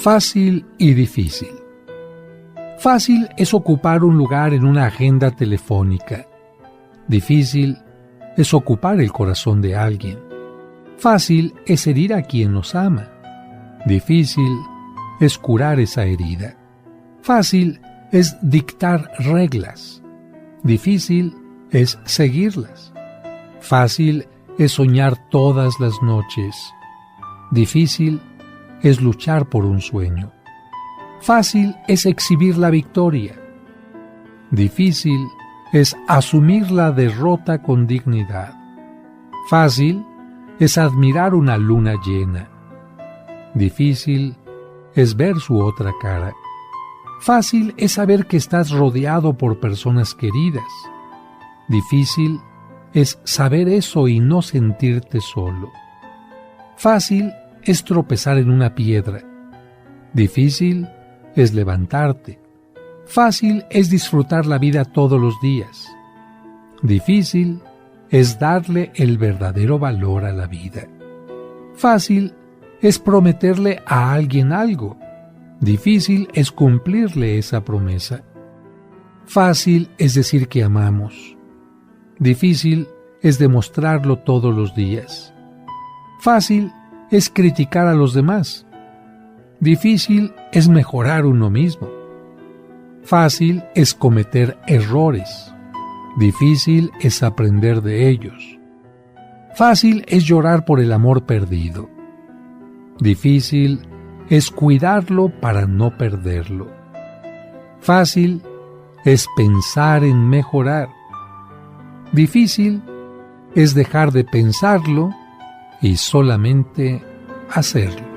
Fácil y difícil. Fácil es ocupar un lugar en una agenda telefónica. Difícil es ocupar el corazón de alguien. Fácil es herir a quien nos ama. Difícil es curar esa herida. Fácil es dictar reglas. Difícil es seguirlas. Fácil es soñar todas las noches. Difícil es luchar por un sueño. Fácil es exhibir la victoria. Difícil es asumir la derrota con dignidad. Fácil es admirar una luna llena. Difícil es ver su otra cara. Fácil es saber que estás rodeado por personas queridas. Difícil es saber eso y no sentirte solo. Fácil es tropezar en una piedra. Difícil es levantarte. Fácil es disfrutar la vida todos los días. Difícil es darle el verdadero valor a la vida. Fácil es prometerle a alguien algo. Difícil es cumplirle esa promesa. Fácil es decir que amamos. Difícil es demostrarlo todos los días. Fácil es criticar a los demás. Difícil es mejorar uno mismo. Fácil es cometer errores. Difícil es aprender de ellos. Fácil es llorar por el amor perdido. Difícil es cuidarlo para no perderlo. Fácil es pensar en mejorar. Difícil es dejar de pensarlo y solamente hacerlo.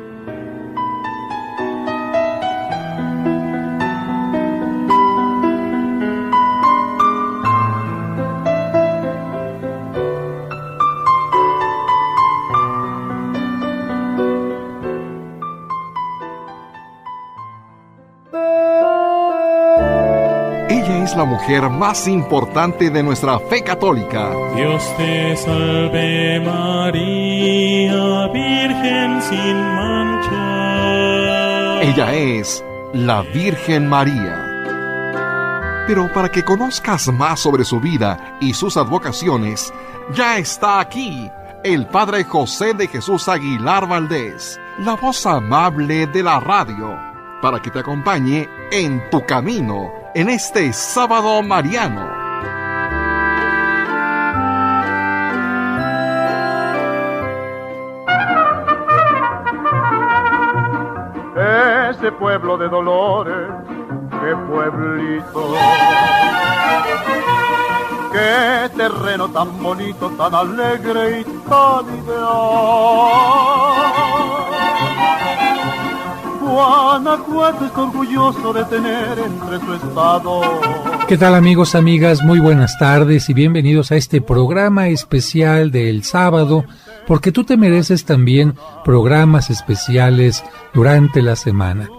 La mujer más importante de nuestra fe católica. Dios te salve María, Virgen sin mancha. Ella es la Virgen María. Pero para que conozcas más sobre su vida y sus advocaciones, ya está aquí el Padre José de Jesús Aguilar Valdés, la voz amable de la radio, para que te acompañe en tu camino en este sábado mariano. Ese pueblo de Dolores, qué pueblito, qué terreno tan bonito, tan alegre y tan ideal. Guanajuato está orgulloso de tener entre su estado. ¿Qué tal, amigos, amigas? Muy buenas tardes y bienvenidos a este programa especial del sábado, porque tú te mereces también programas especiales durante la semana.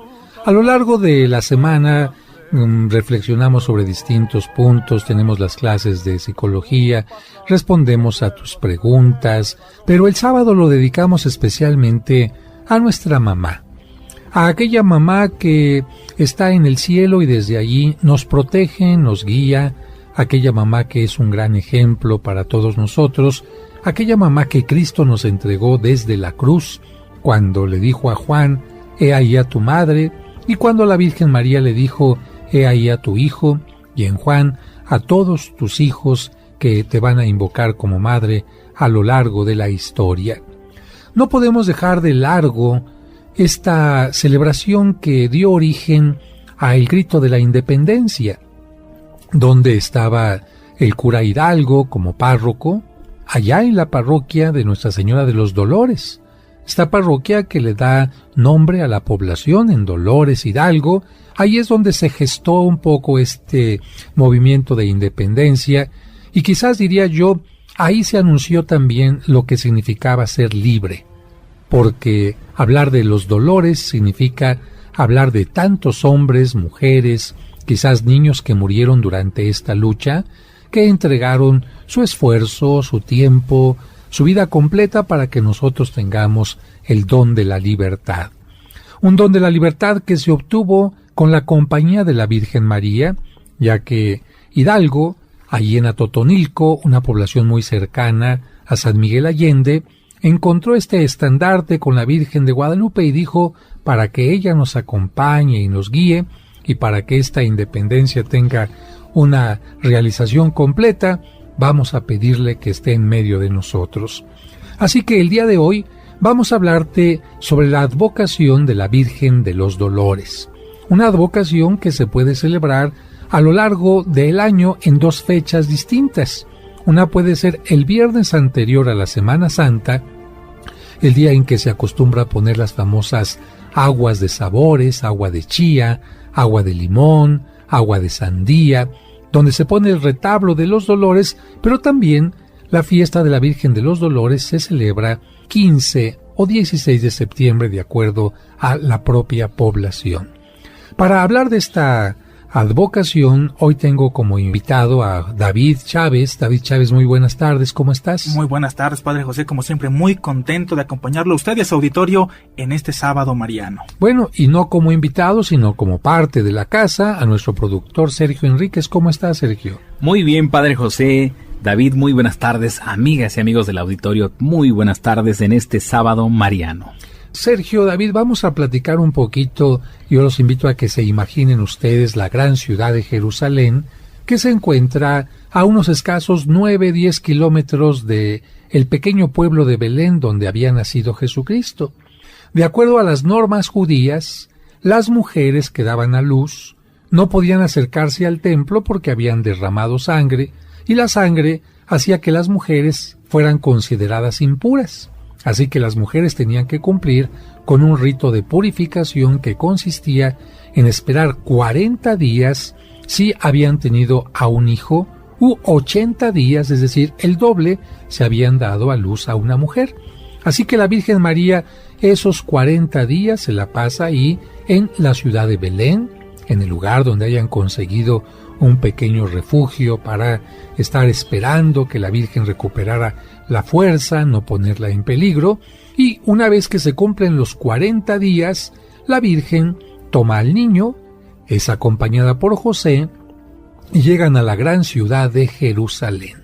A lo largo de la semana reflexionamos sobre distintos puntos, tenemos las clases de psicología, respondemos a tus preguntas, pero el sábado lo dedicamos especialmente a nuestra mamá. A aquella mamá que está en el cielo y desde allí nos protege, nos guía, aquella mamá que es un gran ejemplo para todos nosotros, aquella mamá que Cristo nos entregó desde la cruz, cuando le dijo a Juan, he ahí a tu madre, y cuando la Virgen María le dijo, he ahí a tu hijo, y en Juan, a todos tus hijos que te van a invocar como madre a lo largo de la historia. No podemos dejar de largo esta celebración que dio origen al grito de la independencia, donde estaba el cura Hidalgo como párroco, allá en la parroquia de Nuestra Señora de los Dolores, esta parroquia que le da nombre a la población en Dolores Hidalgo. Ahí es donde se gestó un poco este movimiento de independencia y quizás diría yo, ahí se anunció también lo que significaba ser libre, porque hablar de los Dolores significa hablar de tantos hombres, mujeres, quizás niños que murieron durante esta lucha, que entregaron su esfuerzo, su tiempo, su vida completa para que nosotros tengamos el don de la libertad. un don de la libertad que se obtuvo con la compañía de la Virgen María, ya que Hidalgo, allí en Atotonilco, una población muy cercana a San Miguel Allende, encontró este estandarte con la Virgen de Guadalupe y dijo, para que ella nos acompañe y nos guíe, y para que esta independencia tenga una realización completa, vamos a pedirle que esté en medio de nosotros. Así que el día de hoy vamos a hablarte sobre la advocación de la Virgen de los Dolores, una advocación que se puede celebrar a lo largo del año en dos fechas distintas. Una puede ser el viernes anterior a la Semana Santa, el día en que se acostumbra a poner las famosas aguas de sabores, agua de chía, agua de limón, agua de sandía, donde se pone el retablo de los dolores, pero también la fiesta de la Virgen de los Dolores se celebra 15 o 16 de septiembre de acuerdo a la propia población. Para hablar de esta advocación, hoy tengo como invitado a David Chávez. David Chávez, muy buenas tardes, ¿cómo estás? Muy buenas tardes, Padre José, como siempre muy contento de acompañarlo a usted y a su auditorio en este sábado mariano. Bueno, y no como invitado, sino como parte de la casa, a nuestro productor Sergio Enríquez. ¿Cómo estás, Sergio? Muy bien, Padre José. David, muy buenas tardes, amigas y amigos del auditorio, muy buenas tardes en este sábado mariano. Sergio, David, vamos a platicar un poquito. Yo los invito a que se imaginen ustedes la gran ciudad de Jerusalén, que se encuentra a unos escasos 9-10 kilómetros de el pequeño pueblo de Belén donde había nacido Jesucristo. De acuerdo a las normas judías, las mujeres que daban a luz no podían acercarse al templo porque habían derramado sangre, y la sangre hacía que las mujeres fueran consideradas impuras. Así que las mujeres tenían que cumplir con un rito de purificación que consistía en esperar 40 días si habían tenido a un hijo, u 80 días, es decir, el doble, se habían dado a luz a una mujer. Así que la Virgen María esos 40 días se la pasa ahí en la ciudad de Belén, en el lugar donde hayan conseguido un pequeño refugio para estar esperando que la Virgen recuperara la fuerza, no ponerla en peligro, y una vez que se cumplen los 40 días, la Virgen toma al niño, es acompañada por José, y llegan a la gran ciudad de Jerusalén.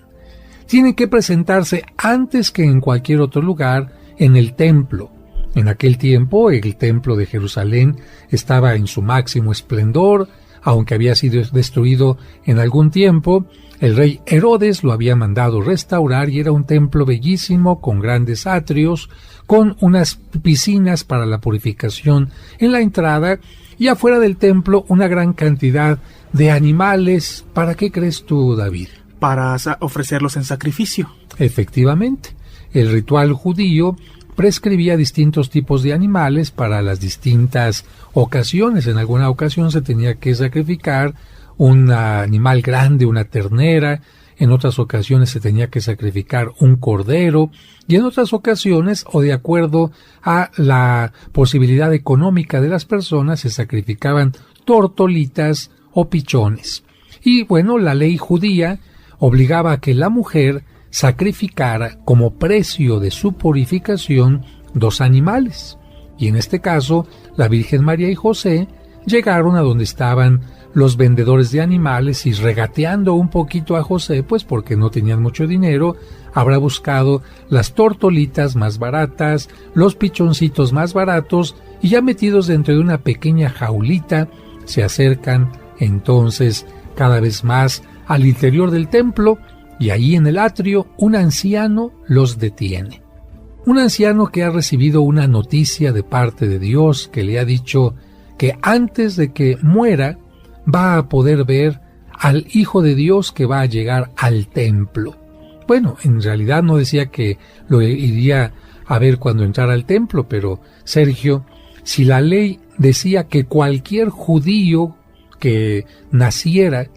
Tienen que presentarse antes que en cualquier otro lugar en el templo. En aquel tiempo, el templo de Jerusalén estaba en su máximo esplendor, aunque había sido destruido en algún tiempo. El rey Herodes lo había mandado restaurar y era un templo bellísimo, con grandes atrios, con unas piscinas para la purificación en la entrada, y afuera del templo una gran cantidad de animales. ¿Para qué crees tú, David? Para ofrecerlos en sacrificio. Efectivamente, el ritual judío prescribía distintos tipos de animales para las distintas ocasiones. En alguna ocasión se tenía que sacrificar un animal grande, una ternera, en otras ocasiones se tenía que sacrificar un cordero, y en otras ocasiones, o de acuerdo a la posibilidad económica de las personas, se sacrificaban tortolitas o pichones. Y bueno, la ley judía obligaba a que la mujer sacrificara como precio de su purificación 2 animales. Y en este caso, la Virgen María y José llegaron a donde estaban los vendedores de animales y, regateando un poquito a José, pues porque no tenían mucho dinero, habrá buscado las tortolitas más baratas, los pichoncitos más baratos, y ya metidos dentro de una pequeña jaulita, se acercan entonces cada vez más al interior del templo, y ahí en el atrio un anciano los detiene. Un anciano que ha recibido una noticia de parte de Dios, que le ha dicho que antes de que muera va a poder ver al Hijo de Dios que va a llegar al templo. Bueno, en realidad no decía que lo iría a ver cuando entrara al templo, pero Sergio, si la ley decía que cualquier judío que naciera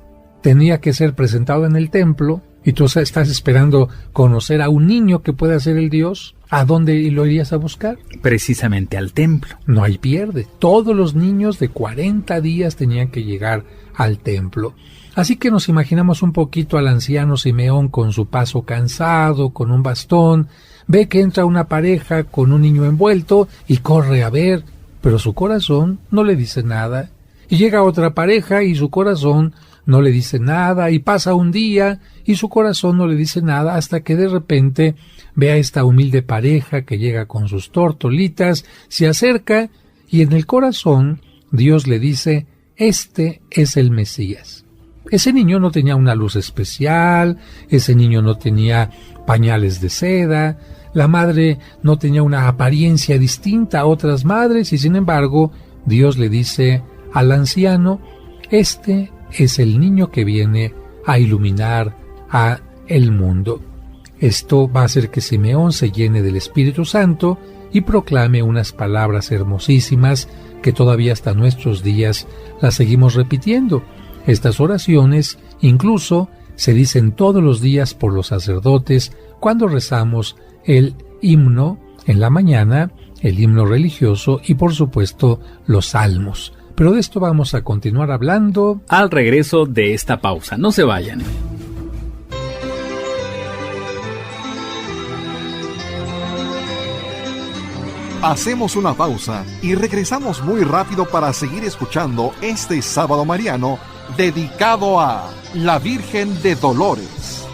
tenía que ser presentado en el templo, y tú estás esperando conocer a un niño que pueda ser el Dios, ¿a dónde lo irías a buscar? Precisamente al templo. No hay pierde. Todos los niños de 40 días tenían que llegar al templo. Así que nos imaginamos un poquito al anciano Simeón con su paso cansado, con un bastón, ve que entra una pareja con un niño envuelto y corre a ver pero su corazón no le dice nada. Y llega otra pareja y su corazón no le dice nada, y pasa un día y su corazón no le dice nada, hasta que de repente ve a esta humilde pareja que llega con sus tortolitas, se acerca y en el corazón Dios le dice: este es el Mesías. Ese niño no tenía una luz especial, ese niño no tenía pañales de seda, la madre no tenía una apariencia distinta a otras madres, y sin embargo Dios le dice al anciano: este es el niño que viene a iluminar a el mundo. Esto va a hacer que Simeón se llene del Espíritu Santo y proclame unas palabras hermosísimas que todavía hasta nuestros días las seguimos repitiendo. Estas oraciones incluso se dicen todos los días por los sacerdotes cuando rezamos el himno en la mañana, el himno religioso y por supuesto los salmos. Pero de esto vamos a continuar hablando al regreso de esta pausa. No se vayan. Hacemos una pausa y regresamos muy rápido para seguir escuchando este sábado mariano dedicado a la Virgen de Dolores.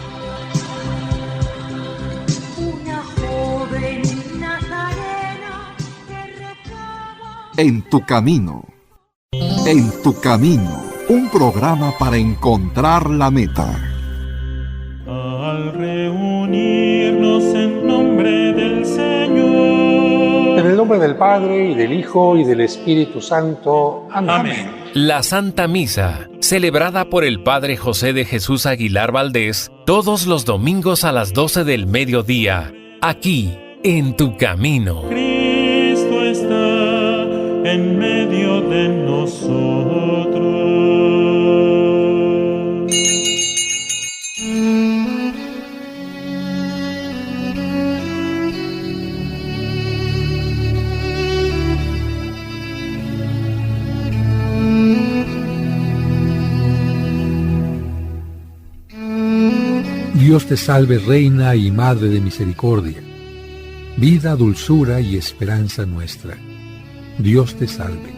Una joven nazarena que rezaba. En tu camino. En tu camino. Un programa para encontrar la meta. Al reunirnos en nombre del Señor. en el nombre del Padre, y del Hijo, y del Espíritu Santo. Amén. Amén. La Santa Misa, celebrada por el Padre José de Jesús Aguilar Valdés, todos los domingos a las 12 del mediodía, aquí, en tu camino. Cristo está en medio de nosotros. Dios te salve, Reina y Madre de Misericordia, vida, dulzura y esperanza nuestra. Dios te salve.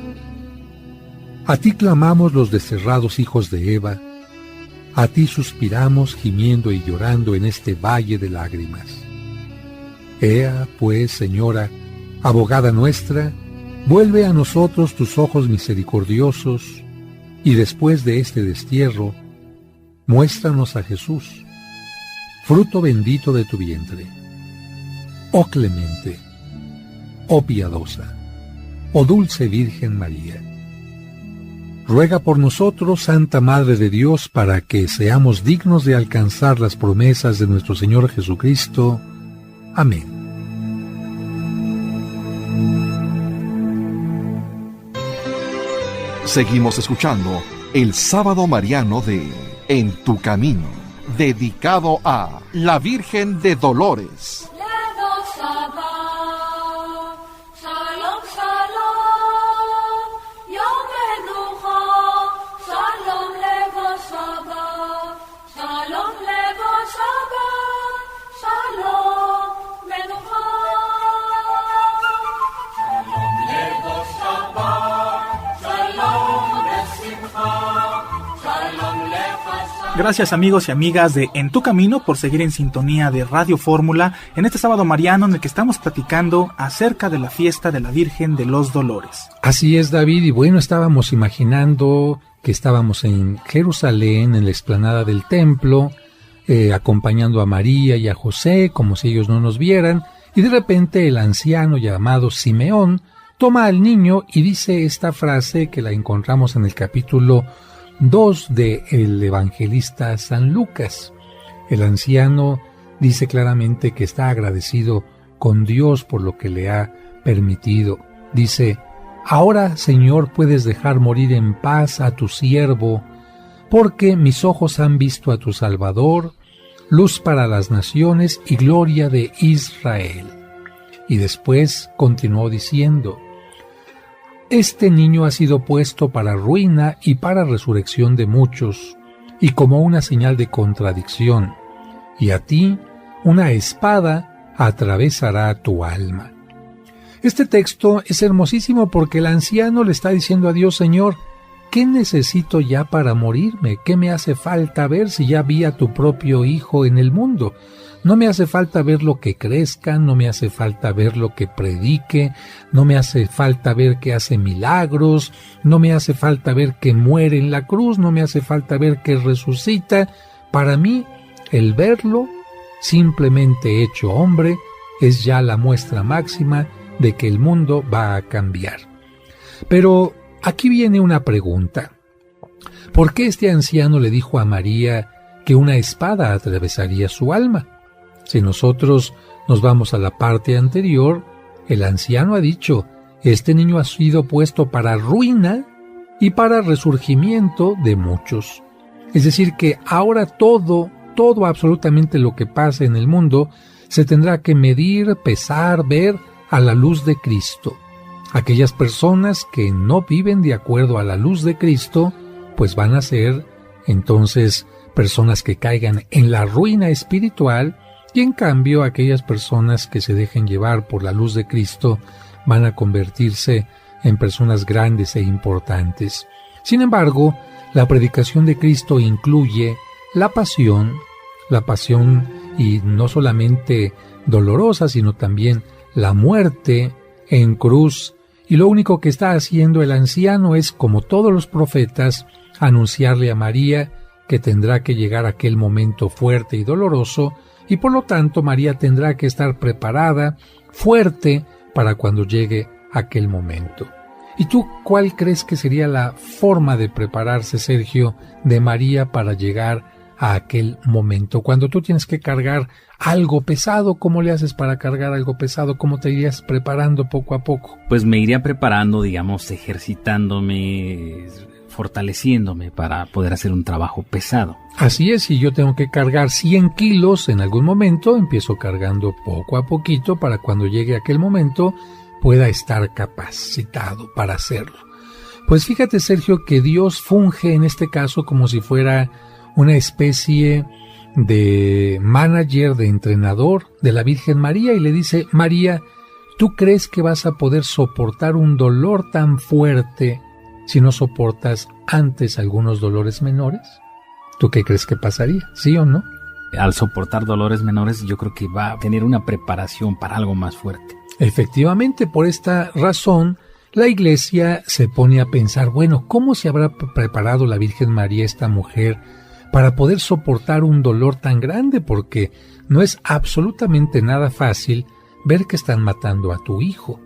A ti clamamos los desterrados hijos de Eva, a ti suspiramos gimiendo y llorando en este valle de lágrimas. Ea, pues, Señora, abogada nuestra, vuelve a nosotros tus ojos misericordiosos, y después de este destierro, muéstranos a Jesús, fruto bendito de tu vientre. Oh clemente, oh piadosa, oh dulce Virgen María, ruega por nosotros, Santa Madre de Dios, para que seamos dignos de alcanzar las promesas de nuestro Señor Jesucristo. Amén. Seguimos escuchando el Sábado Mariano de En tu Camino, dedicado a la Virgen de Dolores. Gracias amigos y amigas de En tu Camino por seguir en sintonía de Radio Fórmula en este sábado mariano en el que estamos platicando acerca de la fiesta de la Virgen de los Dolores. Así es, David, y bueno, estábamos imaginando que estábamos en Jerusalén, en la explanada del templo, acompañando a María y a José, como si ellos no nos vieran, y de repente el anciano llamado Simeón toma al niño y dice esta frase que la encontramos en el capítulo 2 del evangelista San Lucas. El anciano dice claramente que está agradecido con Dios por lo que le ha permitido. Dice: ahora, Señor, puedes dejar morir en paz a tu siervo, porque mis ojos han visto a tu Salvador, luz para las naciones y gloria de Israel. Y después continuó diciendo: este niño ha sido puesto para ruina y para resurrección de muchos, y como una señal de contradicción, y a ti una espada atravesará tu alma. Este texto es hermosísimo porque el anciano le está diciendo a Dios: Señor, ¿qué necesito ya para morirme? ¿Qué me hace falta ver si ya vi a tu propio Hijo en el mundo? No me hace falta ver lo que crezca, no me hace falta ver lo que predique, no me hace falta ver que hace milagros, no me hace falta ver que muere en la cruz, no me hace falta ver que resucita. Para mí, el verlo, simplemente hecho hombre, es ya la muestra máxima de que el mundo va a cambiar. Pero aquí viene una pregunta. ¿Por qué este anciano le dijo a María que una espada atravesaría su alma? Si nosotros nos vamos a la parte anterior, el anciano ha dicho: este niño ha sido puesto para ruina y para resurgimiento de muchos. Es decir, que ahora todo absolutamente lo que pasa en el mundo se tendrá que medir, pesar, ver a la luz de Cristo. Aquellas personas que no viven de acuerdo a la luz de Cristo, pues van a ser entonces personas que caigan en la ruina espiritual, y en cambio aquellas personas que se dejen llevar por la luz de Cristo van a convertirse en personas grandes e importantes. Sin embargo, la predicación de Cristo incluye la pasión y no solamente dolorosa, sino también la muerte en cruz. Y lo único que está haciendo el anciano es, como todos los profetas, anunciarle a María que tendrá que llegar aquel momento fuerte y doloroso, y por lo tanto María tendrá que estar preparada, fuerte, para cuando llegue aquel momento. ¿Y tú cuál crees que sería la forma de prepararse, Sergio, de María para llegar a aquel momento? Cuando tú tienes que cargar algo pesado, ¿cómo le haces para cargar algo pesado? ¿Cómo te irías preparando poco a poco? Pues me iría preparando, digamos, ejercitándome, fortaleciéndome para poder hacer un trabajo pesado. Así es, si yo tengo que cargar 100 kilos en algún momento, empiezo cargando poco a poquito para cuando llegue aquel momento pueda estar capacitado para hacerlo. Pues fíjate, Sergio, que Dios funge en este caso como si fuera una especie de manager, de entrenador de la Virgen María, y le dice: María, ¿tú crees que vas a poder soportar un dolor tan fuerte si no soportas antes algunos dolores menores? ¿Tú qué crees que pasaría? ¿Sí o no? Al soportar dolores menores, yo creo que va a tener una preparación para algo más fuerte. Efectivamente, por esta razón, la Iglesia se pone a pensar, bueno, ¿cómo se habrá preparado la Virgen María, esta mujer, para poder soportar un dolor tan grande? Porque no es absolutamente nada fácil ver que están matando a tu hijo.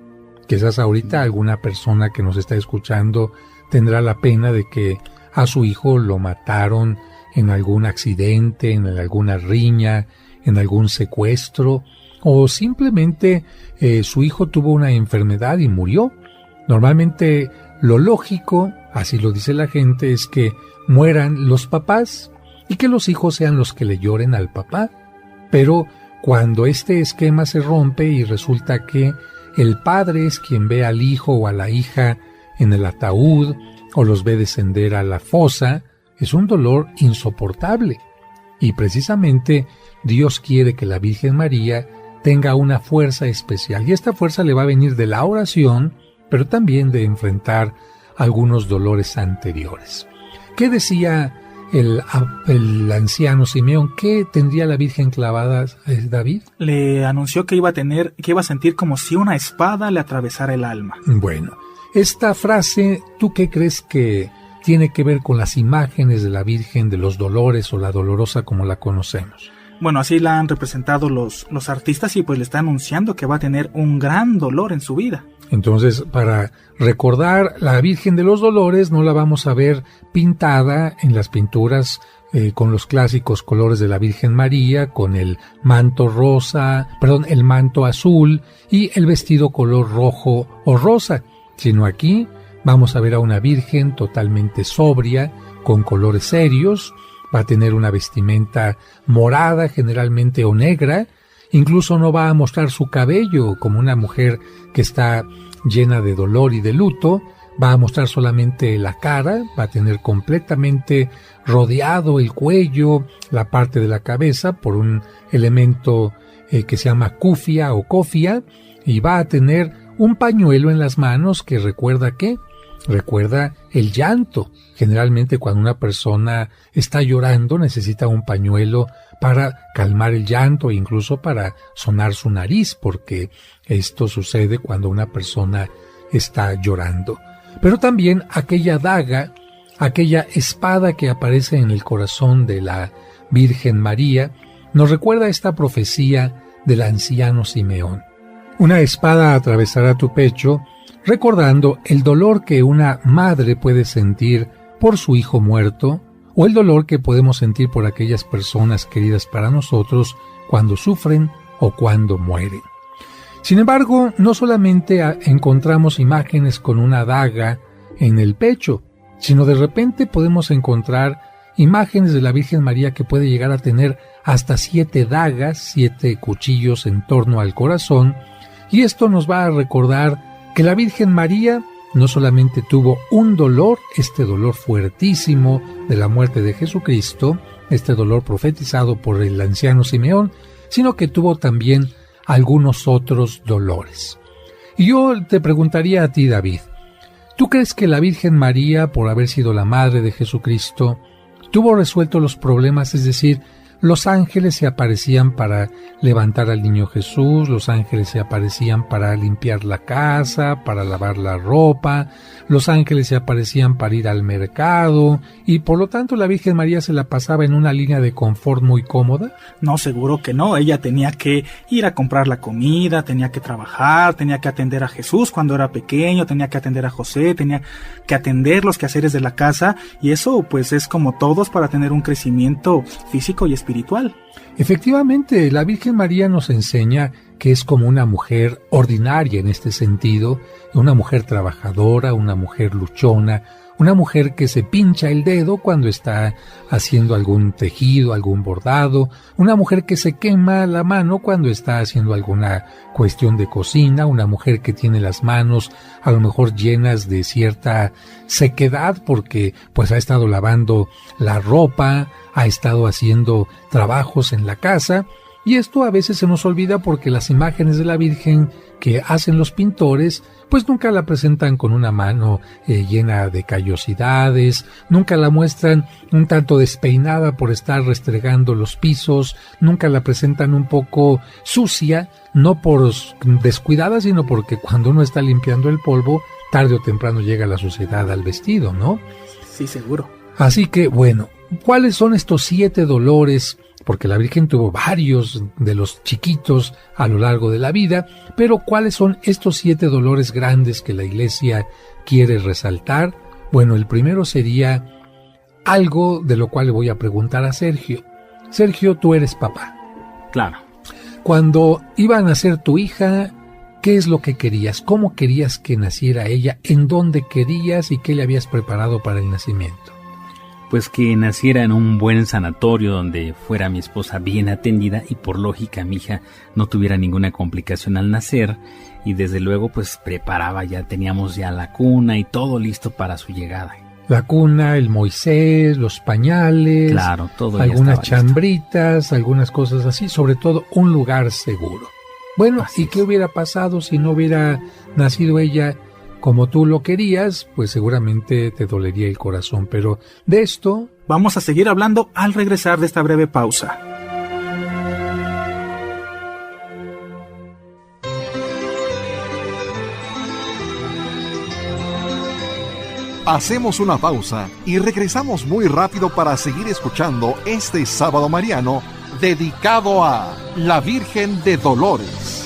Quizás ahorita alguna persona que nos está escuchando tendrá la pena de que a su hijo lo mataron en algún accidente, en alguna riña, en algún secuestro, o simplemente su hijo tuvo una enfermedad y murió. Normalmente lo lógico, así lo dice la gente, es que mueran los papás y que los hijos sean los que le lloren al papá. Pero cuando este esquema se rompe y resulta que el padre es quien ve al hijo o a la hija en el ataúd o los ve descender a la fosa, es un dolor insoportable. Y precisamente Dios quiere que la Virgen María tenga una fuerza especial, y esta fuerza le va a venir de la oración, pero también de enfrentar algunos dolores anteriores. ¿Qué decía el anciano Simeón? ¿Qué tendría la Virgen clavada, David? Le anunció que iba a sentir como si una espada le atravesara el alma. Bueno, esta frase, ¿tú qué crees que tiene que ver con las imágenes de la Virgen de los dolores o la dolorosa como la conocemos? Bueno, así la han representado los artistas, y pues le está anunciando que va a tener un gran dolor en su vida. Entonces, para recordar la Virgen de los Dolores, no la vamos a ver pintada en las pinturas con los clásicos colores de la Virgen María, con el manto el manto azul y el vestido color rojo o rosa, sino aquí vamos a ver a una Virgen totalmente sobria, con colores serios. Va a tener una vestimenta morada generalmente o negra. Incluso no va a mostrar su cabello como una mujer que está llena de dolor y de luto. Va a mostrar solamente la cara, va a tener completamente rodeado el cuello, la parte de la cabeza, por un elemento que se llama cufia o cofia, y va a tener un pañuelo en las manos que recuerda ¿qué? Recuerda el llanto. Generalmente cuando una persona está llorando necesita un pañuelo para calmar el llanto e incluso para sonar su nariz, porque esto sucede cuando una persona está llorando. Pero también aquella daga, aquella espada que aparece en el corazón de la Virgen María, nos recuerda esta profecía del anciano Simeón. Una espada atravesará tu pecho, recordando el dolor que una madre puede sentir por su hijo muerto, o el dolor que podemos sentir por aquellas personas queridas para nosotros cuando sufren o cuando mueren. Sin embargo, no solamente encontramos imágenes con una daga en el pecho, sino de repente podemos encontrar imágenes de la Virgen María que puede llegar a tener hasta 7 dagas, 7 cuchillos en torno al corazón, y esto nos va a recordar que la Virgen María no solamente tuvo un dolor, este dolor fuertísimo de la muerte de Jesucristo, este dolor profetizado por el anciano Simeón, sino que tuvo también algunos otros dolores. Y yo te preguntaría a ti, David, ¿tú crees que la Virgen María, por haber sido la madre de Jesucristo, tuvo resuelto los problemas? Es decir, los ángeles se aparecían para levantar al niño Jesús, los ángeles se aparecían para limpiar la casa, para lavar la ropa, los ángeles se aparecían para ir al mercado, y por lo tanto la Virgen María se la pasaba en una línea de confort muy cómoda. No, seguro que no. Ella tenía que ir a comprar la comida, tenía que trabajar, tenía que atender a Jesús cuando era pequeño, tenía que atender a José, tenía que atender los quehaceres de la casa, y eso pues es como todos para tener un crecimiento físico y espiritual. Efectivamente, la Virgen María nos enseña que es como una mujer ordinaria en este sentido, una mujer trabajadora, una mujer luchona, una mujer que se pincha el dedo cuando está haciendo algún tejido, algún bordado, una mujer que se quema la mano cuando está haciendo alguna cuestión de cocina, una mujer que tiene las manos a lo mejor llenas de cierta sequedad porque pues ha estado lavando la ropa, ha estado haciendo trabajos en la casa, y esto a veces se nos olvida porque las imágenes de la Virgen que hacen los pintores pues nunca la presentan con una mano llena de callosidades, nunca la muestran un tanto despeinada por estar restregando los pisos, nunca la presentan un poco sucia, no por descuidada, sino porque cuando uno está limpiando el polvo, tarde o temprano llega la suciedad al vestido, ¿no? Sí, seguro. Así que, bueno, ¿cuáles son estos 7 dolores? Porque la Virgen tuvo varios de los chiquitos a lo largo de la vida, pero ¿cuáles son estos 7 dolores grandes que la Iglesia quiere resaltar? Bueno, el primero sería algo de lo cual le voy a preguntar a Sergio. Sergio, tú eres papá. Claro. Cuando iba a nacer tu hija, ¿qué es lo que querías? ¿Cómo querías que naciera ella? ¿En dónde querías y qué le habías preparado para el nacimiento? Pues que naciera en un buen sanatorio donde fuera mi esposa bien atendida y por lógica mi hija no tuviera ninguna complicación al nacer, y desde luego pues preparaba, ya teníamos ya la cuna y todo listo para su llegada. La cuna, el Moisés, los pañales, claro, todo algunas chambritas, algunas cosas así, sobre todo un lugar seguro. Bueno, así ¿y qué hubiera pasado si no hubiera nacido ella como tú lo querías? Pues seguramente te dolería el corazón, pero de esto vamos a seguir hablando al regresar de esta breve pausa. Hacemos una pausa y regresamos muy rápido para seguir escuchando este sábado mariano dedicado a la Virgen de Dolores.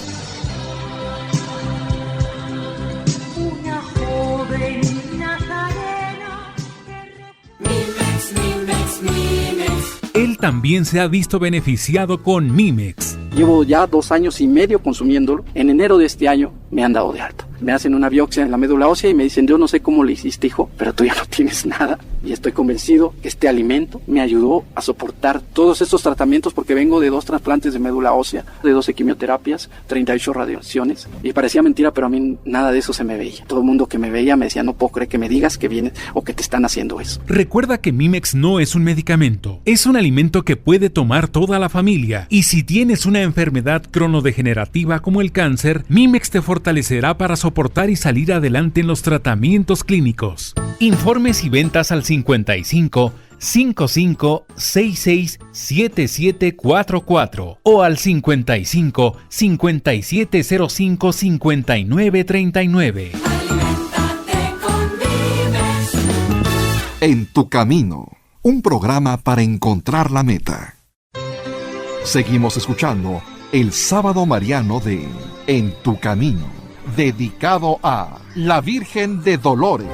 Él también se ha visto beneficiado con Mimex. Llevo ya 2 años y medio consumiéndolo. En enero de este año me han dado de alta. Me hacen una biopsia en la médula ósea y me dicen, yo no sé cómo le hiciste, hijo, pero tú ya no tienes nada. Y estoy convencido que este alimento me ayudó a soportar todos estos tratamientos, porque vengo de 2 trasplantes de médula ósea, de 12 quimioterapias, 38 radiaciones. Y parecía mentira, pero a mí nada de eso se me veía. Todo el mundo que me veía me decía, no puedo creer que me digas que vienes o que te están haciendo eso. Recuerda que Mimex no es un medicamento, es un alimento que puede tomar toda la familia. Y si tienes una enfermedad cronodegenerativa como el cáncer, Mimex te fortalecerá para soportar y salir adelante en los tratamientos clínicos. Informes y ventas al 55 55 66 7744 o al 55 5705 5939. En tu camino, un programa para encontrar la meta. Seguimos escuchando el Sábado Mariano de En tu camino, dedicado a la Virgen de Dolores.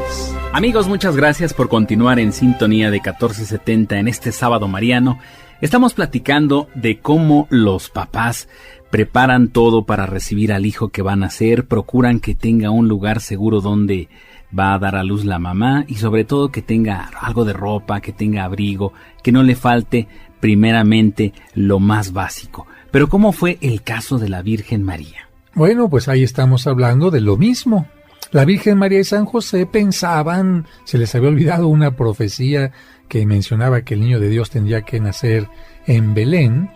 Amigos, muchas gracias por continuar en sintonía de 1470 en este Sábado Mariano. Estamos platicando de cómo los papás preparan todo para recibir al hijo que van a nacer, procuran que tenga un lugar seguro donde va a dar a luz la mamá y sobre todo que tenga algo de ropa, que tenga abrigo, que no le falte primeramente lo más básico. Pero ¿cómo fue el caso de la Virgen María? Bueno, pues ahí estamos hablando de lo mismo. La Virgen María y San José pensaban, se les había olvidado una profecía que mencionaba que el niño de Dios tendría que nacer en Belén.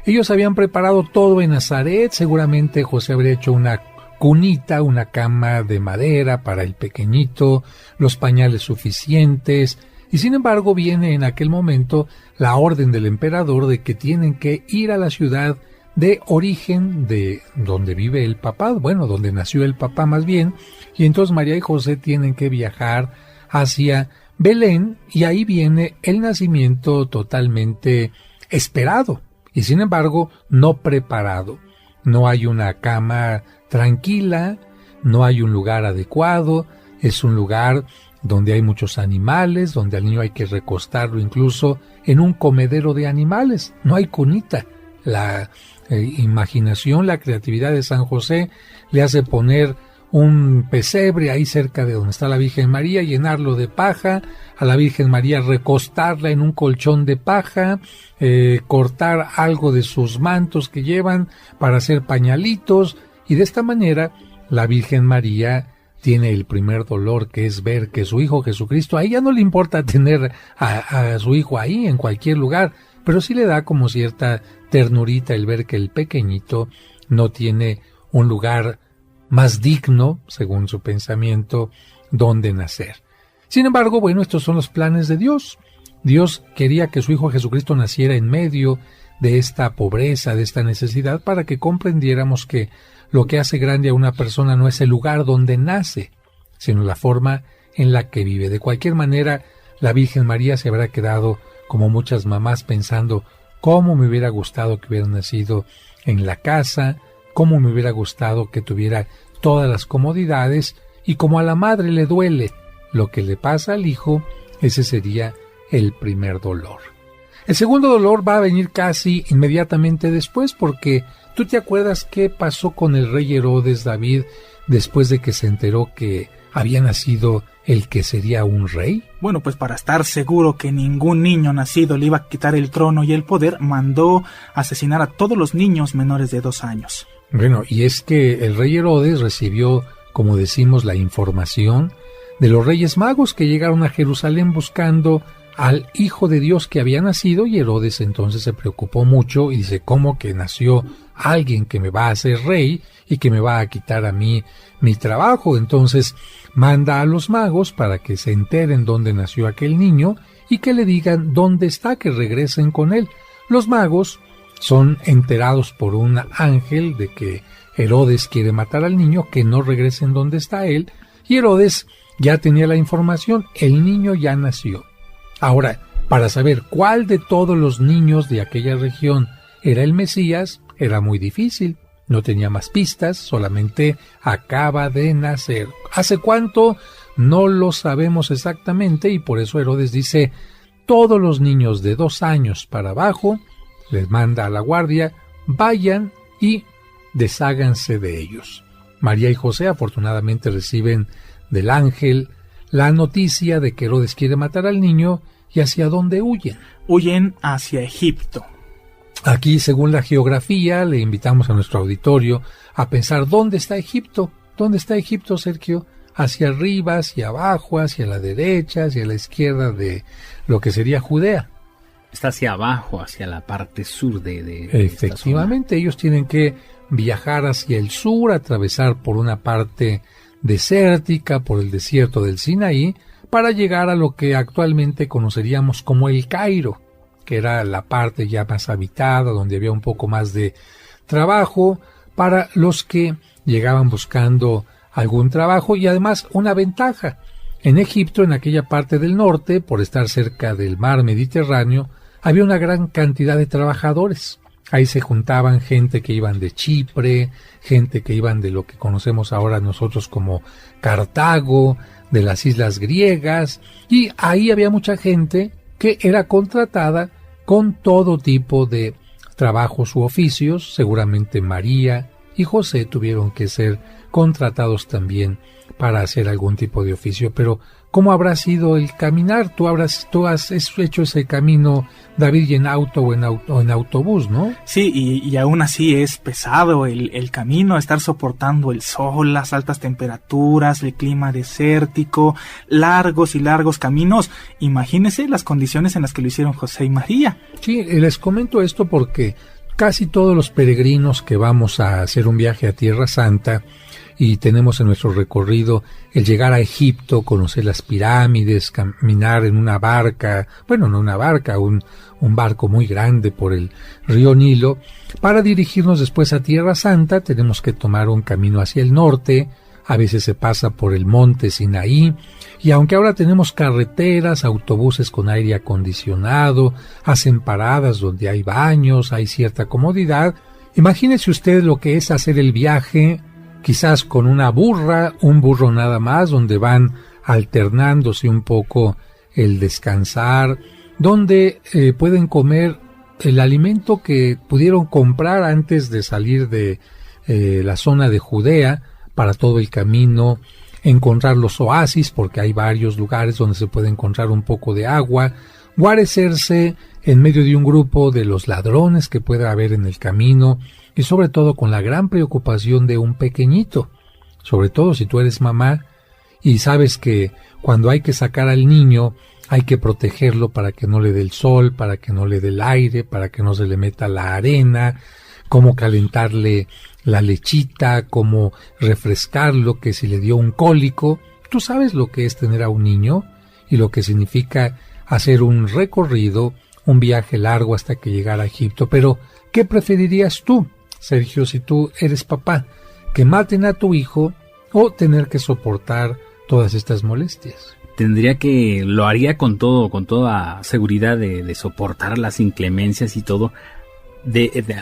Ellos habían preparado todo en Nazaret, seguramente José habría hecho una cunita, una cama de madera para el pequeñito, los pañales suficientes, y sin embargo viene en aquel momento la orden del emperador de que tienen que ir a la ciudad de origen de donde vive el papá, bueno, donde nació el papá más bien, y entonces María y José tienen que viajar hacia Belén, y ahí viene el nacimiento totalmente esperado, y sin embargo no preparado. No hay una cama tranquila, no hay un lugar adecuado, es un lugar donde hay muchos animales, donde al niño hay que recostarlo incluso en un comedero de animales, no hay cunita. La imaginación, la creatividad de San José le hace poner un pesebre ahí cerca de donde está la Virgen María, llenarlo de paja, a la Virgen María recostarla en un colchón de paja, cortar algo de sus mantos que llevan para hacer pañalitos, y de esta manera la Virgen María tiene el primer dolor, que es ver que su hijo Jesucristo, a ella no le importa tener a su hijo ahí en cualquier lugar, pero sí le da como cierta ternurita el ver que el pequeñito no tiene un lugar más digno, según su pensamiento, donde nacer. Sin embargo, bueno, estos son los planes de Dios. Dios quería que su Hijo Jesucristo naciera en medio de esta pobreza, de esta necesidad, para que comprendiéramos que lo que hace grande a una persona no es el lugar donde nace, sino la forma en la que vive. De cualquier manera, la Virgen María se habrá quedado, como muchas mamás, pensando cómo me hubiera gustado que hubiera nacido en la casa, cómo me hubiera gustado que tuviera todas las comodidades, y como a la madre le duele lo que le pasa al hijo, ese sería el primer dolor. El segundo dolor va a venir casi inmediatamente después, porque ¿tú te acuerdas qué pasó con el rey Herodes David después de que se enteró que había nacido el que sería un rey? Bueno, pues para estar seguro que ningún niño nacido le iba a quitar el trono y el poder, mandó asesinar a todos los niños menores de 2 años. Bueno, y es que el rey Herodes recibió, como decimos, la información de los Reyes Magos que llegaron a Jerusalén buscando al Hijo de Dios que había nacido, y Herodes entonces se preocupó mucho y dice, ¿cómo que nació alguien que me va a hacer rey y que me va a quitar a mí mi trabajo? Entonces manda a los magos para que se enteren dónde nació aquel niño y que le digan dónde está, que regresen con él. Los magos son enterados por un ángel de que Herodes quiere matar al niño, que no regresen donde está él, y Herodes ya tenía la información, el niño ya nació. Ahora, para saber cuál de todos los niños de aquella región era el Mesías, era muy difícil. No tenía más pistas, solamente acaba de nacer. ¿Hace cuánto? No lo sabemos exactamente, y por eso Herodes dice, todos los niños de 2 años para abajo, les manda a la guardia, vayan y desháganse de ellos. María y José afortunadamente reciben del ángel la noticia de que Herodes quiere matar al niño. ¿Y hacia dónde huyen? Huyen hacia Egipto. Aquí, según la geografía, le invitamos a nuestro auditorio a pensar ¿dónde está Egipto? ¿Dónde está Egipto, Sergio? Hacia arriba, hacia abajo, hacia la derecha, hacia la izquierda de lo que sería Judea. Está hacia abajo, hacia la parte sur de Efectivamente, ellos tienen que viajar hacia el sur, atravesar por una parte desértica, por el desierto del Sinaí, para llegar a lo que actualmente conoceríamos como el Cairo, que era la parte ya más habitada, donde había un poco más de trabajo para los que llegaban buscando algún trabajo, y además una ventaja. En Egipto, en aquella parte del norte, por estar cerca del mar Mediterráneo, había una gran cantidad de trabajadores. Ahí se juntaban gente que iban de Chipre, gente que iban de lo que conocemos ahora nosotros como Cartago, de las islas griegas, y ahí había mucha gente que era contratada con todo tipo de trabajos u oficios. Seguramente María y José tuvieron que ser contratados también para hacer algún tipo de oficio. Pero ¿cómo habrá sido el caminar? Tú has hecho ese camino, David, y en auto o en autobús, ¿no? Sí, y aún así es pesado el camino, estar soportando el sol, las altas temperaturas, el clima desértico, largos y largos caminos. Imagínense las condiciones en las que lo hicieron José y María. Sí, les comento esto porque casi todos los peregrinos que vamos a hacer un viaje a Tierra Santa y tenemos en nuestro recorrido el llegar a Egipto, conocer las pirámides, caminar en una barca, bueno, no una barca, un barco muy grande por el río Nilo. Para dirigirnos después a Tierra Santa tenemos que tomar un camino hacia el norte, a veces se pasa por el monte Sinaí, y aunque ahora tenemos carreteras, autobuses con aire acondicionado, hacen paradas donde hay baños, hay cierta comodidad, imagínese usted lo que es hacer el viaje quizás con una burra, un burro nada más, donde van alternándose un poco el descansar, donde pueden comer el alimento que pudieron comprar antes de salir de la zona de Judea para todo el camino, encontrar los oasis, porque hay varios lugares donde se puede encontrar un poco de agua, guarecerse en medio de un grupo de los ladrones que pueda haber en el camino, y sobre todo con la gran preocupación de un pequeñito, sobre todo si tú eres mamá y sabes que cuando hay que sacar al niño hay que protegerlo para que no le dé el sol, para que no le dé el aire, para que no se le meta la arena, cómo calentarle la lechita, cómo refrescarlo, que si le dio un cólico. Tú sabes lo que es tener a un niño y lo que significa hacer un recorrido, un viaje largo hasta que llegar a Egipto. Pero, ¿qué preferirías tú, Sergio, si tú eres papá? ¿Que maten a tu hijo o tener que soportar todas estas molestias? Lo haría con toda seguridad de soportar las inclemencias y todo.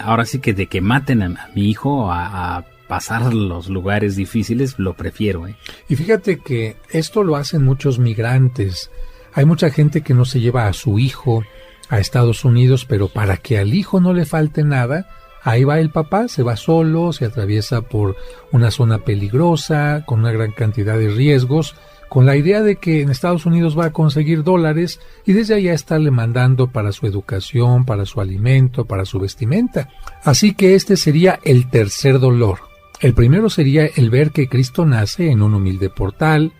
Ahora sí que de que maten a mi hijo a pasar los lugares difíciles, lo prefiero. Y fíjate que esto lo hacen muchos migrantes. Hay mucha gente que no se lleva a su hijo a Estados Unidos, pero para que al hijo no le falte nada, ahí va el papá, se va solo, se atraviesa por una zona peligrosa, con una gran cantidad de riesgos, con la idea de que en Estados Unidos va a conseguir dólares y desde allá estarle mandando para su educación, para su alimento, para su vestimenta. Así que este sería el tercer dolor. El primero sería el ver que Cristo nace en un humilde portal.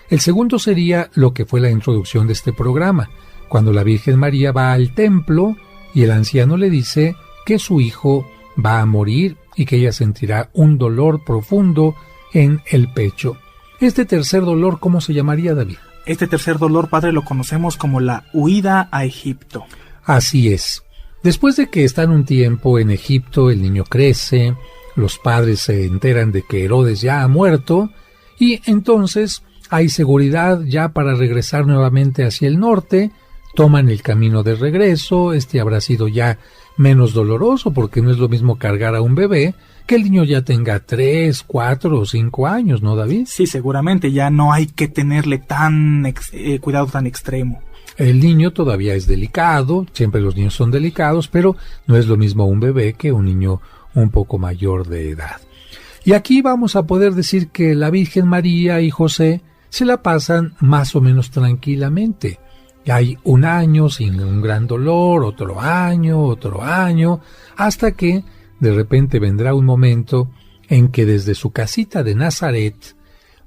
El segundo sería lo que fue la introducción de este programa, cuando la Virgen María va al templo y el anciano le dice que su hijo va a morir y que ella sentirá un dolor profundo en el pecho. Este tercer dolor, ¿cómo se llamaría, David? Este tercer dolor, padre, lo conocemos como la huida a Egipto. Así es. Después de que están un tiempo en Egipto, el niño crece, los padres se enteran de que Herodes ya ha muerto y entonces hay seguridad ya para regresar nuevamente hacia el norte. Toman el camino de regreso. Este habrá sido ya menos doloroso porque no es lo mismo cargar a un bebé que el niño ya tenga 3, 4 o 5 años, ¿no, David? Sí, seguramente ya no hay que tenerle cuidado tan extremo. El niño todavía es delicado, siempre los niños son delicados, pero no es lo mismo un bebé que un niño un poco mayor de edad. Y aquí vamos a poder decir que la Virgen María y José se la pasan más o menos tranquilamente. Hay un año sin un gran dolor, otro año, hasta que de repente vendrá un momento en que desde su casita de Nazaret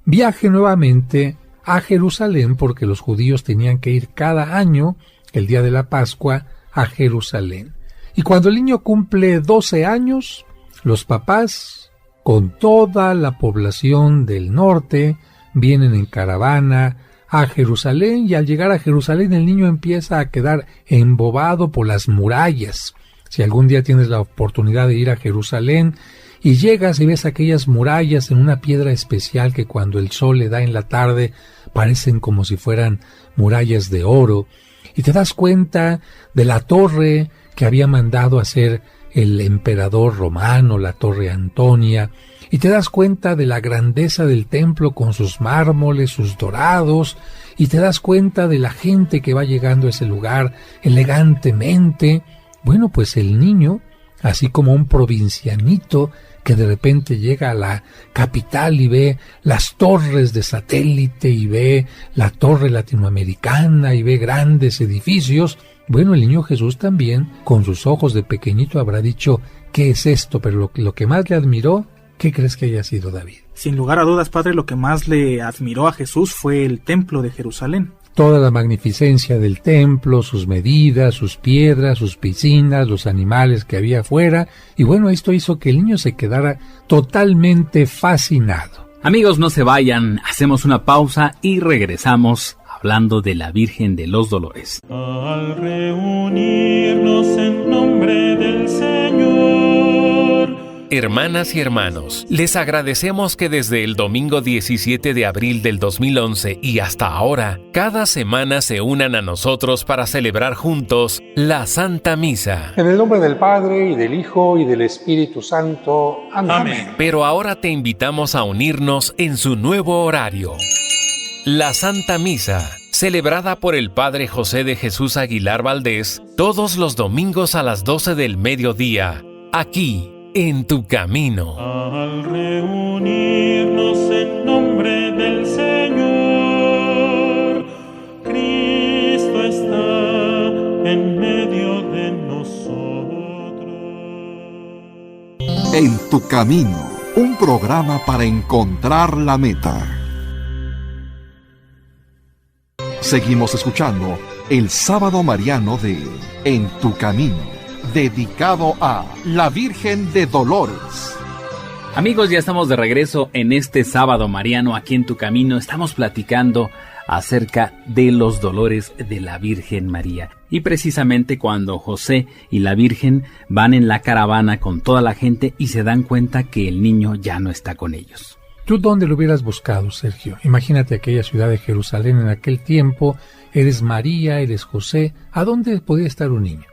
viaje nuevamente a Jerusalén, porque los judíos tenían que ir cada año, el día de la Pascua, a Jerusalén. Y cuando el niño cumple 12 años, los papás, con toda la población del norte, vienen en caravana a Jerusalén, y al llegar a Jerusalén el niño empieza a quedar embobado por las murallas. Si algún día tienes la oportunidad de ir a Jerusalén y llegas y ves aquellas murallas en una piedra especial que cuando el sol le da en la tarde parecen como si fueran murallas de oro, y te das cuenta de la torre que había mandado hacer el emperador romano, la Torre Antonia, y te das cuenta de la grandeza del templo con sus mármoles, sus dorados, y te das cuenta de la gente que va llegando a ese lugar elegantemente. Bueno, pues el niño, así como un provincianito que de repente llega a la capital y ve las torres de satélite y ve la torre latinoamericana y ve grandes edificios, bueno, el niño Jesús también, con sus ojos de pequeñito, habrá dicho, ¿qué es esto? Pero lo que más le admiró, ¿qué crees que haya sido, David? Sin lugar a dudas, padre, lo que más le admiró a Jesús fue el templo de Jerusalén. Toda la magnificencia del templo, sus medidas, sus piedras, sus piscinas, los animales que había afuera, y bueno, esto hizo que el niño se quedara totalmente fascinado. Amigos, no se vayan, hacemos una pausa y regresamos hablando de la Virgen de los Dolores. Al reunirnos en nombre del Señor. Hermanas y hermanos, les agradecemos que desde el domingo 17 de abril del 2011 y hasta ahora, cada semana se unan a nosotros para celebrar juntos la Santa Misa. En el nombre del Padre, y del Hijo, y del Espíritu Santo. Amén. Pero ahora te invitamos a unirnos en su nuevo horario. La Santa Misa, celebrada por el Padre José de Jesús Aguilar Valdés, todos los domingos a las 12 del mediodía, aquí, en tu camino. Al reunirnos en nombre del Señor, Cristo está en medio de nosotros. En tu camino, un programa para encontrar la meta. Seguimos escuchando el Sábado Mariano de En tu camino, dedicado a la Virgen de Dolores. Amigos, ya estamos de regreso en este Sábado Mariano aquí en tu camino. Estamos platicando acerca de los dolores de la Virgen María. Y precisamente cuando José y la Virgen van en la caravana con toda la gente y se dan cuenta que el niño ya no está con ellos. ¿Tú dónde lo hubieras buscado, Sergio? Imagínate aquella ciudad de Jerusalén en aquel tiempo. Eres María, eres José. ¿A dónde podía estar un niño?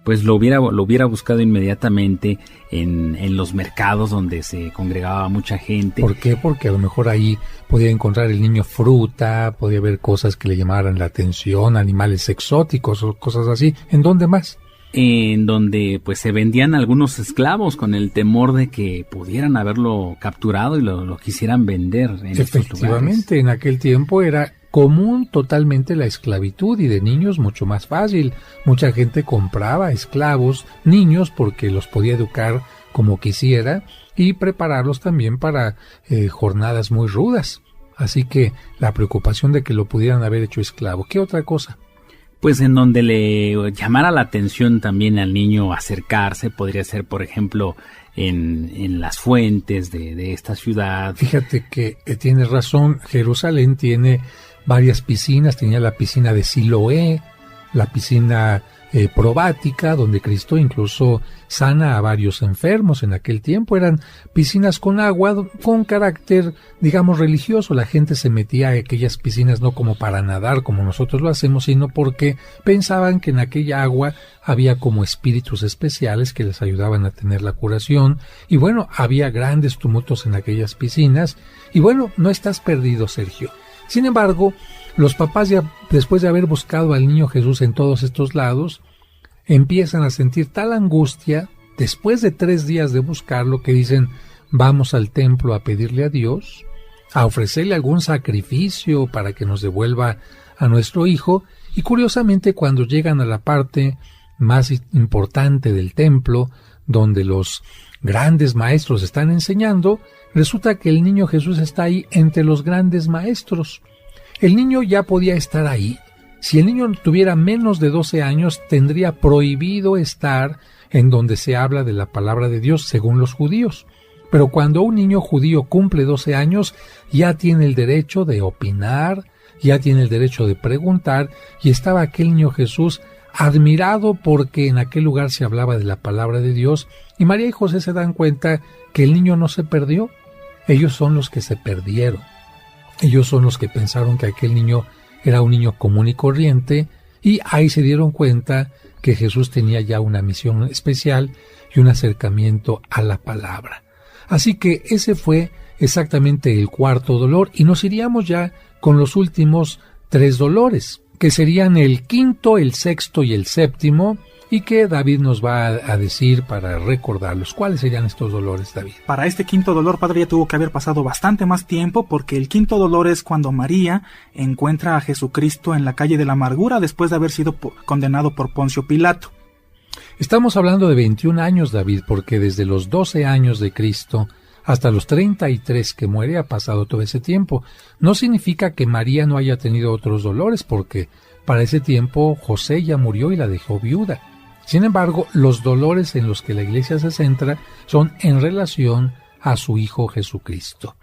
Pues lo hubiera buscado inmediatamente en los mercados donde se congregaba mucha gente. ¿Por qué? Porque a lo mejor ahí podía encontrar el niño fruta, podía haber cosas que le llamaran la atención, animales exóticos o cosas así. ¿En dónde más? En donde pues se vendían algunos esclavos con el temor de que pudieran haberlo capturado y lo quisieran vender en estos lugares. Efectivamente, en aquel tiempo era común totalmente la esclavitud, y de niños mucho más fácil. Mucha gente compraba esclavos, niños, porque los podía educar como quisiera y prepararlos también para jornadas muy rudas. Así que la preocupación de que lo pudieran haber hecho esclavo. ¿Qué otra cosa? Pues en donde le llamara la atención también al niño acercarse, podría ser, por ejemplo, en las fuentes de esta ciudad. Fíjate que tienes razón, Jerusalén tiene varias piscinas. Tenía la piscina de Siloé, la piscina probática, donde Cristo incluso sana a varios enfermos. En aquel tiempo eran piscinas con agua con carácter, digamos, religioso. La gente se metía a aquellas piscinas no como para nadar como nosotros lo hacemos, sino porque pensaban que en aquella agua había como espíritus especiales que les ayudaban a tener la curación. Y bueno, había grandes tumultos en aquellas piscinas. Y bueno, no estás perdido, Sergio. Sin embargo, los papás, ya después de haber buscado al niño Jesús en todos estos lados, empiezan a sentir tal angustia después de 3 días de buscarlo que dicen, vamos al templo a pedirle a Dios, a ofrecerle algún sacrificio para que nos devuelva a nuestro hijo, y curiosamente cuando llegan a la parte más importante del templo, donde los grandes maestros están enseñando, resulta que el niño Jesús está ahí entre los grandes maestros. El niño ya podía estar ahí. Si el niño tuviera menos de 12 años, tendría prohibido estar en donde se habla de la palabra de Dios según los judíos. Pero cuando un niño judío cumple 12 años, ya tiene el derecho de opinar, ya tiene el derecho de preguntar, y estaba aquel niño Jesús admirado porque en aquel lugar se hablaba de la palabra de Dios, y María y José se dan cuenta que el niño no se perdió. Ellos son los que se perdieron. Ellos son los que pensaron que aquel niño era un niño común y corriente, y ahí se dieron cuenta que Jesús tenía ya una misión especial y un acercamiento a la palabra. Así que ese fue exactamente el cuarto dolor, y nos iríamos ya con los últimos 3 dolores, que serían el quinto, el sexto y el séptimo, y que David nos va a decir para recordarlos. ¿Cuáles serían estos dolores, David? Para este quinto dolor, padre, ya tuvo que haber pasado bastante más tiempo, porque el quinto dolor es cuando María encuentra a Jesucristo en la calle de la amargura después de haber sido condenado por Poncio Pilato. Estamos hablando de 21 años, David, porque desde los 12 años de Cristo hasta los 33 que muere ha pasado todo ese tiempo. No significa que María no haya tenido otros dolores, porque para ese tiempo José ya murió y la dejó viuda. Sin embargo, los dolores en los que la Iglesia se centra son en relación a su Hijo Jesucristo.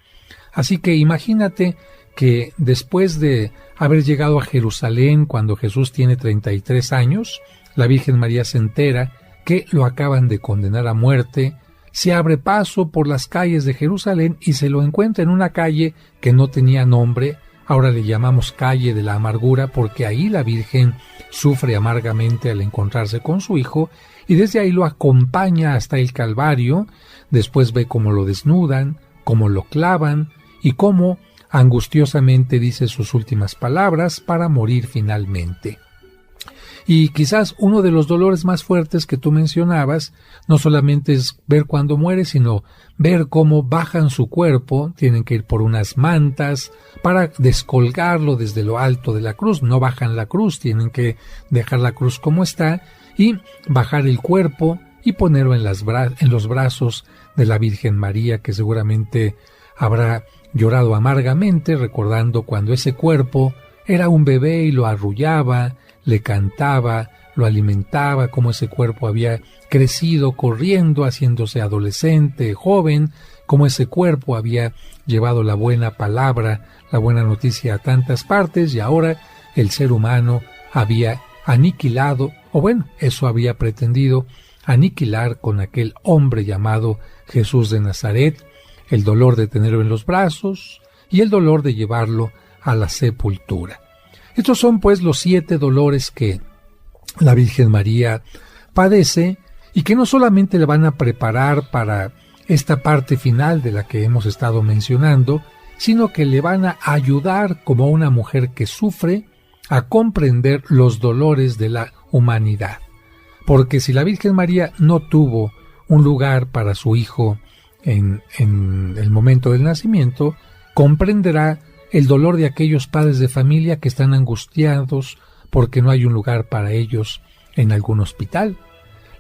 Así que imagínate que después de haber llegado a Jerusalén cuando Jesús tiene 33 años, la Virgen María se entera que lo acaban de condenar a muerte, se abre paso por las calles de Jerusalén y se lo encuentra en una calle que no tenía nombre. Ahora le llamamos calle de la amargura porque ahí la Virgen sufre amargamente al encontrarse con su hijo, y desde ahí lo acompaña hasta el Calvario. Después ve cómo lo desnudan, cómo lo clavan y cómo angustiosamente dice sus últimas palabras para morir finalmente. Y quizás uno de los dolores más fuertes que tú mencionabas no solamente es ver cuando muere, sino ver cómo bajan su cuerpo. Tienen que ir por unas mantas para descolgarlo desde lo alto de la cruz. No bajan la cruz, tienen que dejar la cruz como está y bajar el cuerpo y ponerlo en los brazos de la Virgen María, que seguramente habrá llorado amargamente recordando cuando ese cuerpo era un bebé y lo arrullaba, le cantaba, lo alimentaba, cómo ese cuerpo había crecido corriendo, haciéndose adolescente, joven, cómo ese cuerpo había llevado la buena palabra, la buena noticia a tantas partes, y ahora el ser humano había aniquilado, o bueno, eso había pretendido aniquilar con aquel hombre llamado Jesús de Nazaret, el dolor de tenerlo en los brazos y el dolor de llevarlo a la sepultura. Estos son pues los 7 dolores que la Virgen María padece y que no solamente le van a preparar para esta parte final de la que hemos estado mencionando, sino que le van a ayudar como una mujer que sufre a comprender los dolores de la humanidad. Porque si la Virgen María no tuvo un lugar para su hijo en el momento del nacimiento, comprenderá el dolor de aquellos padres de familia que están angustiados porque no hay un lugar para ellos en algún hospital.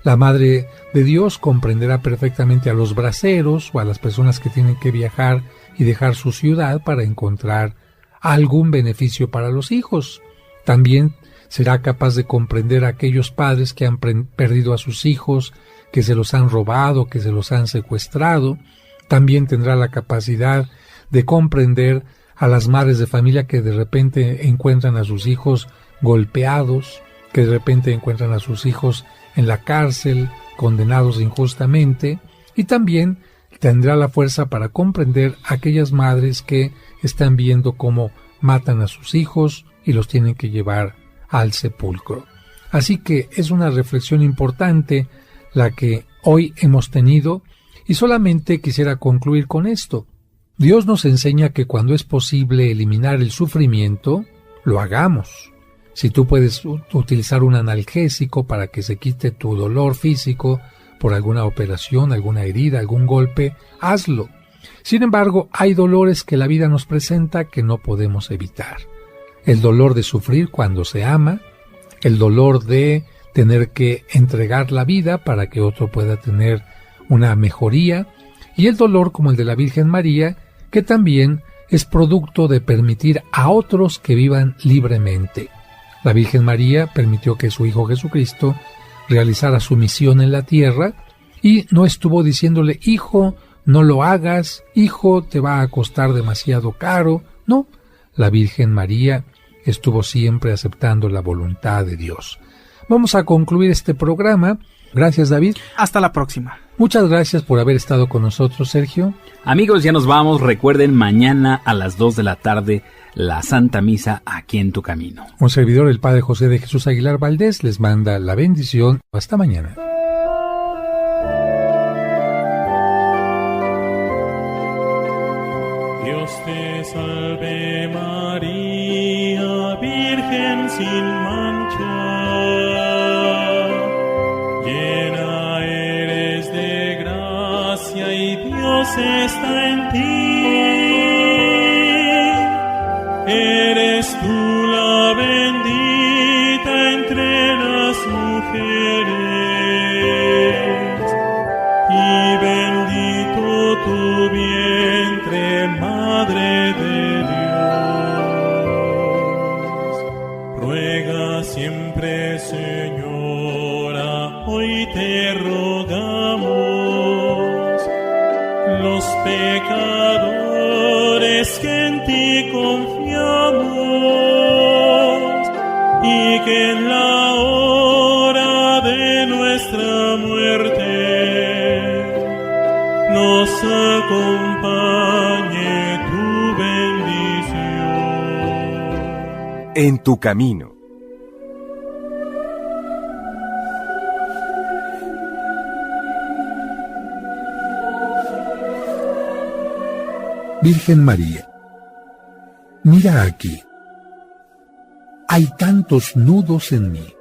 La Madre de Dios comprenderá perfectamente a los braceros o a las personas que tienen que viajar y dejar su ciudad para encontrar algún beneficio para los hijos. También será capaz de comprender a aquellos padres que han perdido a sus hijos, que se los han robado, que se los han secuestrado. También tendrá la capacidad de comprender a las madres de familia que de repente encuentran a sus hijos golpeados, que de repente encuentran a sus hijos en la cárcel, condenados injustamente, y también tendrá la fuerza para comprender a aquellas madres que están viendo cómo matan a sus hijos y los tienen que llevar al sepulcro. Así que es una reflexión importante la que hoy hemos tenido, y solamente quisiera concluir con esto. Dios nos enseña que cuando es posible eliminar el sufrimiento, lo hagamos. Si tú puedes utilizar un analgésico para que se quite tu dolor físico, por alguna operación, alguna herida, algún golpe, hazlo. Sin embargo, hay dolores que la vida nos presenta que no podemos evitar. El dolor de sufrir cuando se ama, el dolor de tener que entregar la vida para que otro pueda tener una mejoría, y el dolor como el de la Virgen María, que también es producto de permitir a otros que vivan libremente. La Virgen María permitió que su Hijo Jesucristo realizara su misión en la tierra y no estuvo diciéndole, hijo, no lo hagas, hijo, te va a costar demasiado caro. No, la Virgen María estuvo siempre aceptando la voluntad de Dios. Vamos a concluir este programa. Gracias, David. Hasta la próxima. Muchas gracias por haber estado con nosotros, Sergio. Amigos, ya nos vamos. Recuerden, mañana a las 2 de la tarde, la Santa Misa aquí en Tu Camino. Un servidor, el Padre José de Jesús Aguilar Valdés, les manda la bendición. Hasta mañana. Dios te salve María, Virgen sin mancha, llena eres de gracia y Dios está en ti. Eres tú la bendita entre las mujeres y bendito tu vientre, Madre de Dios. Ruega siempre, Señora, hoy te rogamos, los pecadores que en ti confiamos, y que en la hora de nuestra muerte nos acompañe tu bendición. En Tu Camino. Virgen María, mira aquí. Hay tantos nudos en mí.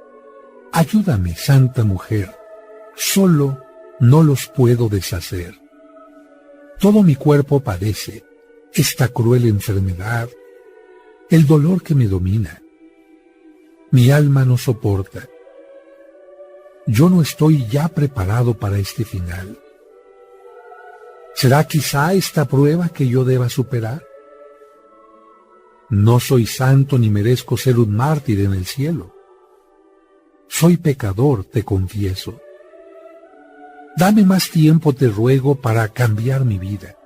Ayúdame, Santa Mujer. Solo no los puedo deshacer. Todo mi cuerpo padece esta cruel enfermedad, el dolor que me domina. Mi alma no soporta. Yo no estoy ya preparado para este final. ¿Será quizá esta prueba que yo deba superar? No soy santo ni merezco ser un mártir en el cielo. Soy pecador, te confieso. Dame más tiempo, te ruego, para cambiar mi vida.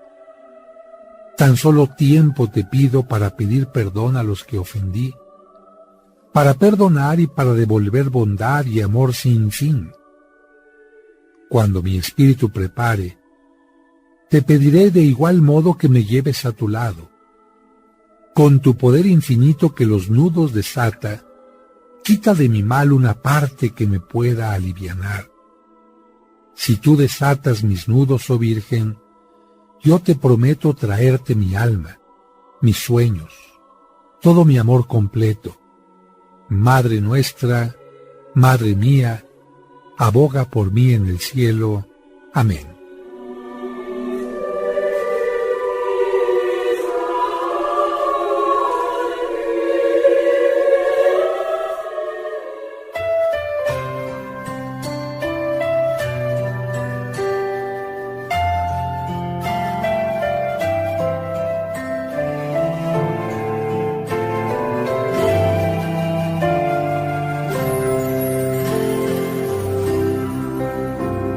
Tan solo tiempo te pido para pedir perdón a los que ofendí, para perdonar y para devolver bondad y amor sin fin. Cuando mi espíritu prepare, te pediré de igual modo que me lleves a tu lado. Con tu poder infinito que los nudos desata, quita de mi mal una parte que me pueda alivianar. Si tú desatas mis nudos, oh Virgen, yo te prometo traerte mi alma, mis sueños, todo mi amor completo. Madre nuestra, Madre mía, aboga por mí en el cielo. Amén.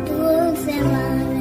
Dulce Madre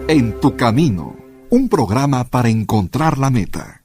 En tu camino, un programa para encontrar la meta.